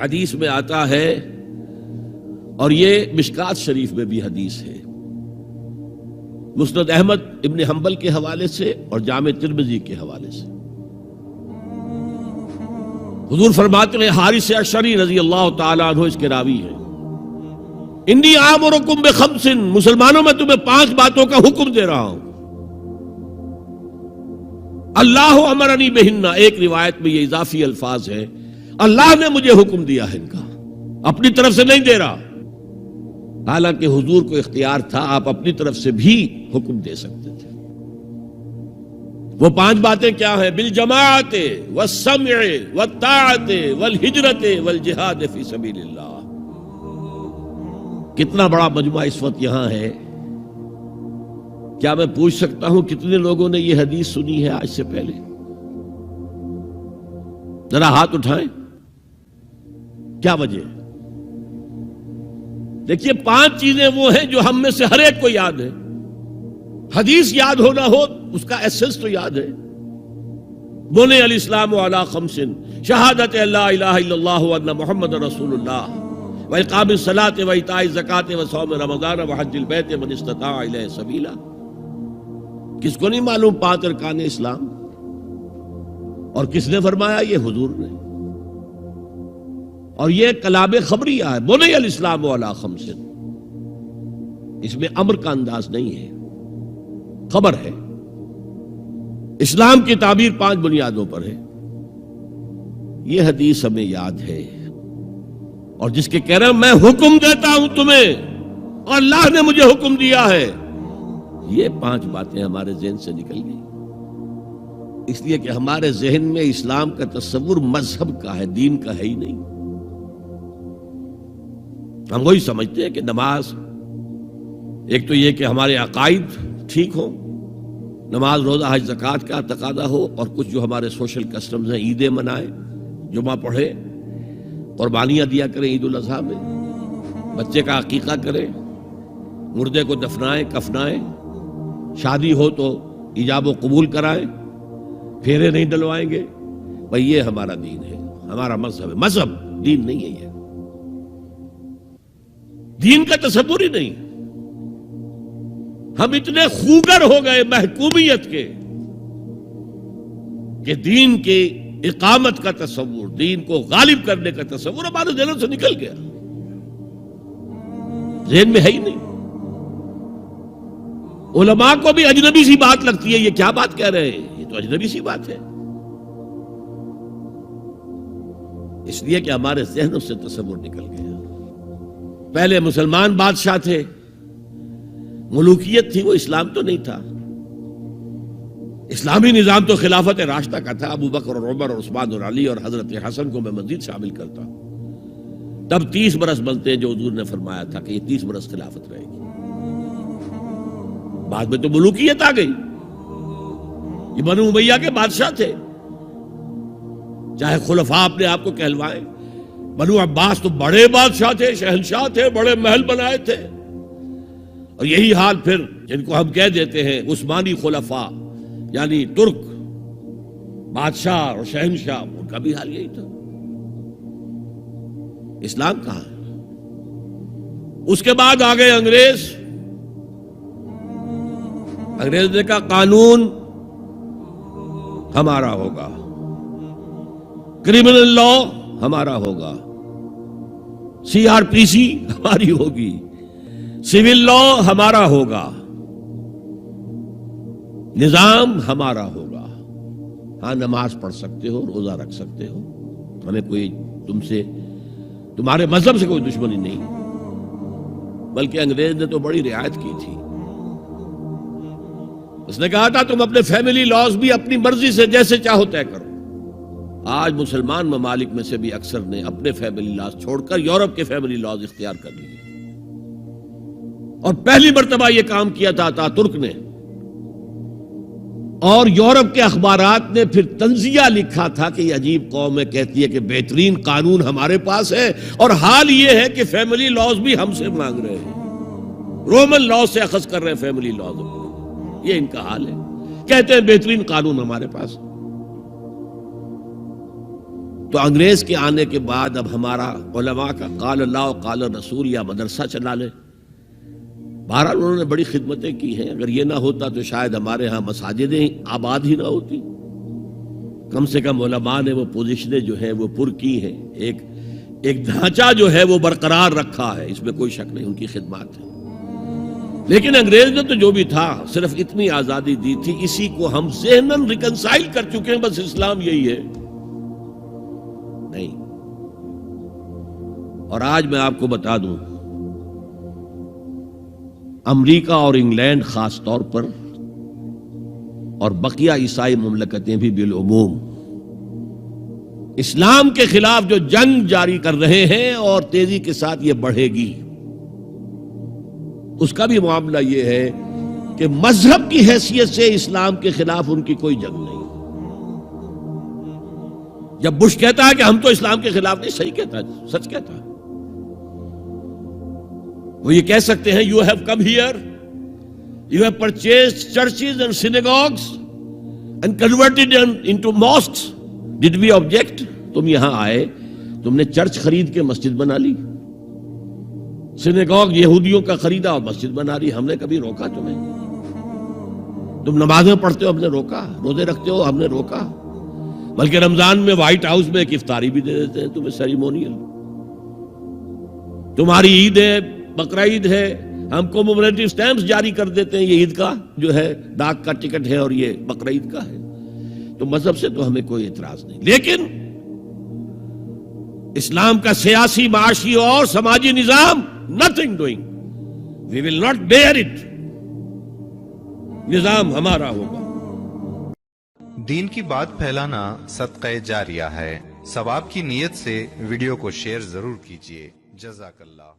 حدیث میں آتا ہے، اور یہ مشکات شریف میں بھی حدیث ہے، مسند احمد ابن حنبل کے حوالے سے اور جامع ترمذی کے حوالے سے، حضور فرماتے ہیں، حارث اشعری رضی اللہ تعالیٰ عنہ اس کے راوی ہیں، انی آمرکم بخمس، مسلمانوں میں تمہیں 5 باتوں کا حکم دے رہا ہوں، اللہ امرنی بہن، ایک روایت میں یہ اضافی الفاظ ہے، اللہ نے مجھے حکم دیا ہے ان کا، اپنی طرف سے نہیں دے رہا، حالانکہ حضور کو اختیار تھا، آپ اپنی طرف سے بھی حکم دے سکتے تھے۔ وہ 5 باتیں کیا ہیں؟ بالجماعت والسمع والطاعت والہجرت والجہاد فی سبیل اللہ۔ کتنا بڑا مجمع اس وقت یہاں ہے، کیا میں پوچھ سکتا ہوں کتنے لوگوں نے یہ حدیث سنی ہے آج سے پہلے؟ ذرا ہاتھ اٹھائیں، کیا وجہ ہے؟ دیکھیے 5 چیزیں وہ ہیں جو ہم میں سے ہر ایک کو یاد ہے، حدیث یاد ہونا ہو اس کا ایسنس تو یاد ہے۔ بنی الاسلام علی 5، شہادت لا الہ الا اللہ وان محمد رسول اللہ، واقام الصلاۃ وایتاء الزکاۃ وصوم رمضان وحج البیت من استطاع الیہ سبیلا۔ کس کو نہیں معلوم 5 ارکان اسلام؟ اور کس نے فرمایا؟ یہ حضور نے۔ اور یہ کلام خبریہ ہے، بنی الاسلام علی 5، اس میں امر کا انداز نہیں ہے، خبر ہے۔ اسلام کی تعبیر 5 بنیادوں پر ہے، یہ حدیث ہمیں یاد ہے۔ اور جس کے کہہ رہے ہیں میں حکم دیتا ہوں تمہیں اور اللہ نے مجھے حکم دیا ہے، یہ 5 باتیں ہمارے ذہن سے نکل گئی، اس لیے کہ ہمارے ذہن میں اسلام کا تصور مذہب کا ہے، دین کا ہے ہی نہیں۔ ہم وہی سمجھتے ہیں کہ نماز، ایک تو یہ کہ ہمارے عقائد ٹھیک ہوں، نماز روزہ حج زکوٰۃ کا تقاضا ہو، اور کچھ جو ہمارے سوشل کسٹمز ہیں، عیدیں منائیں، جمعہ پڑھے، قربانیاں دیا کریں عید الاضحیٰ میں، بچے کا عقیقہ کریں، مردے کو دفنائیں کفنائیں، شادی ہو تو ایجاب و قبول کرائیں، پھیرے نہیں ڈلوائیں گے، بھئی یہ ہمارا دین ہے، ہمارا مذہب ہے۔ مذہب دین نہیں ہے، یہ دین کا تصور ہی نہیں۔ ہم اتنے خوگر ہو گئے محکومیت کے کہ دین کی اقامت کا تصور، دین کو غالب کرنے کا تصور ہمارے ذہنوں سے نکل گیا، ذہن میں ہے ہی نہیں۔ علماء کو بھی اجنبی سی بات لگتی ہے، یہ کیا بات کہہ رہے ہیں، یہ تو اجنبی سی بات ہے، اس لیے کہ ہمارے ذہنوں سے تصور نکل گیا۔ پہلے مسلمان بادشاہ تھے، ملوکیت تھی، وہ اسلام تو نہیں تھا۔ اسلامی نظام تو خلافت راشدہ کا تھا، ابو بکر اور عمر اور عثمان اور علی اور حضرت حسن کو میں مزید شامل کرتا ہوں۔ تب 30 برس بنتے ہیں جو حضور نے فرمایا تھا کہ یہ 30 برس خلافت رہے گی۔ بعد میں تو ملوکیت آ گئی، یہ بنو امیہ کے بادشاہ تھے، چاہے خلفاء اپنے آپ کو کہلوائیں۔ بنو عباس تو بڑے بادشاہ تھے، شہنشاہ تھے، بڑے محل بنائے تھے، اور یہی حال پھر جن کو ہم کہہ دیتے ہیں عثمانی خلفاء، یعنی ترک بادشاہ اور شہنشاہ، ان کا بھی حال یہی تھا۔ اسلام کہاں ہے؟ اس کے بعد آ گئے انگریز۔ انگریز نے کہا قانون ہمارا ہوگا، کرمنل لا ہمارا ہوگا، CRPC ہماری ہوگی، سول لا ہمارا ہوگا، نظام ہمارا ہوگا۔ ہاں نماز پڑھ سکتے ہو، روزہ رکھ سکتے ہو، ہمیں کوئی تمہارے مذہب سے کوئی دشمنی نہیں، بلکہ انگریز نے تو بڑی رعایت کی تھی۔ اس نے کہا تھا تم اپنے فیملی لاز بھی اپنی مرضی سے جیسے چاہو طے کرو۔ آج مسلمان ممالک میں سے بھی اکثر نے اپنے فیملی لاز چھوڑ کر یورپ کے فیملی لاز اختیار کر لیے، اور پہلی مرتبہ یہ کام کیا تھا ترک نے، اور یورپ کے اخبارات نے پھر تنزیہ لکھا تھا کہ یہ عجیب قوم ہے، کہتی ہے کہ بہترین قانون ہمارے پاس ہے، اور حال یہ ہے کہ فیملی لاز بھی ہم سے مانگ رہے ہیں، رومن لاز سے اخذ کر رہے ہیں فیملی لاز، یہ ان کا حال ہے، کہتے ہیں بہترین قانون ہمارے پاس۔ تو انگریز کے آنے کے بعد اب ہمارا علماء کا قال اللہ و قال رسول یا مدرسہ چلا لے. بہرحال انہوں نے بڑی خدمتیں کی ہیں. اگر یہ نہ ہوتا تو شاید ہمارے ہاں مساجدیں آباد ہی نہ ہوتی. کم سے کم علماء نے وہ پوزیشنیں جو ہیں وہ پر کی ہیں. ایک ڈھانچہ جو ہے وہ برقرار رکھا ہے, اس میں کوئی شک نہیں, ان کی خدمات ہے. لیکن انگریز نے تو جو بھی تھا صرف اتنی آزادی دی تھی, اسی کو ہم ذہناً ریکنسائل کر چکے ہیں. بس اسلام یہی ہے نہیں. اور آج میں آپ کو بتا دوں, امریکہ اور انگلینڈ خاص طور پر اور بقیہ عیسائی مملکتیں بھی بالعموم اسلام کے خلاف جو جنگ جاری کر رہے ہیں اور تیزی کے ساتھ یہ بڑھے گی, اس کا بھی معاملہ یہ ہے کہ مذہب کی حیثیت سے اسلام کے خلاف ان کی کوئی جنگ نہیں. جب بش کہتا ہے کہ ہم تو اسلام کے خلاف نہیں, صحیح کہتا ہے, سچ کہتا ہے. وہ یہ کہہ سکتے ہیں, you have come here, you have purchased churches and synagogues and converted into mosques, did we object? تم یہاں آئے, تم نے چرچ خرید کے مسجد بنا لی, سینیگوگ یہودیوں کا خریدا اور مسجد بنا لی, ہم نے کبھی روکا تمہیں؟ تم نمازیں پڑھتے ہو, ہم نے روکا؟ روزے رکھتے ہو, ہم نے روکا؟ بلکہ رمضان میں وائٹ ہاؤس میں ایک افطاری بھی دے دیتے ہیں تمہیں, سیریمونیل. تمہاری عید ہے, بقرہ عید ہے, ہم کومیموریٹو سٹیمپس جاری کر دیتے ہیں, یہ عید کا جو ہے ڈاک کا ٹکٹ ہے اور یہ بقرہ عید کا ہے. تو مذہب سے تو ہمیں کوئی اعتراض نہیں, لیکن اسلام کا سیاسی, معاشی اور سماجی نظام, nothing doing. We will not bear it. نظام ہمارا ہوگا. دین کی بات پھیلانا صدقہ جاریہ ہے. ثواب کی نیت سے ویڈیو کو شیئر ضرور کیجیے. جزاک اللہ.